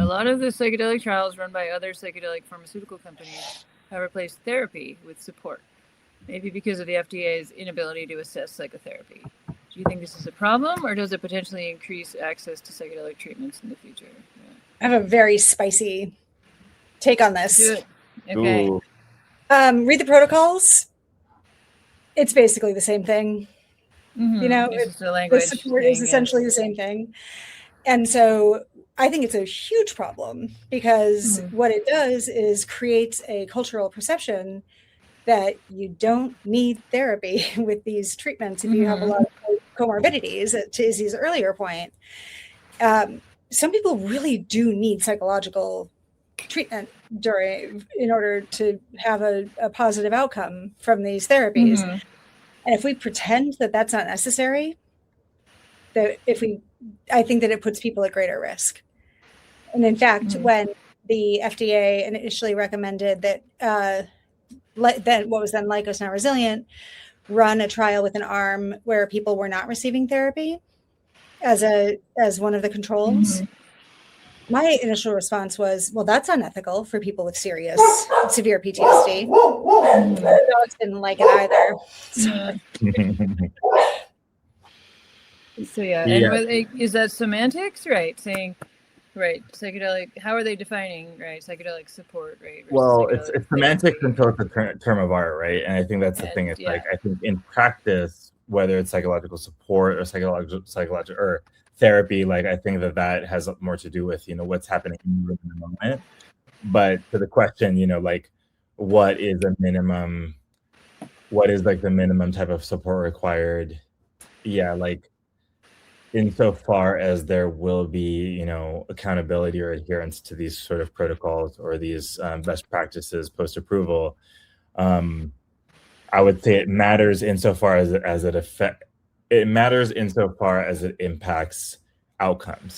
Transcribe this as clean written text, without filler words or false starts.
lot of the psychedelic trials run by other psychedelic pharmaceutical companies have replaced therapy with support, maybe because of the FDA's inability to assess psychotherapy. Do you think this is a problem, or does it potentially increase access to psychedelic treatments in the future? Yeah. I have a very spicy take on this. Do it. Okay. Ooh. Read the protocols. It's basically the same thing. Mm-hmm. You know, the support is essentially the same thing. And so I think it's a huge problem because what it does is creates a cultural perception that you don't need therapy with these treatments if you have a lot of comorbidities, to Izzy's earlier point. Some people really do need psychological treatment in order to have a positive outcome from these therapies. And if we pretend that that's not necessary, I think that it puts people at greater risk. And in fact, when the FDA initially recommended that what was then Lykos, now Resilient, run a trial with an arm where people were not receiving therapy as one of the controls, my initial response was, well, that's unethical for people with severe PTSD. The dogs didn't like it either. So yeah. And is that semantics, right? Saying, right, psychedelic, how are they defining, right, psychedelic support, right? Well, it's semantics until it's a term of art, right? And I think that's the thing. It's like, I think in practice, whether it's psychological support or psychological or therapy, like I think that has more to do with, what's happening in the moment. But to the question, like what is the minimum type of support required? Yeah, like insofar as there will be, accountability or adherence to these sort of protocols or these best practices post-approval, I would say it matters insofar as it impacts outcomes.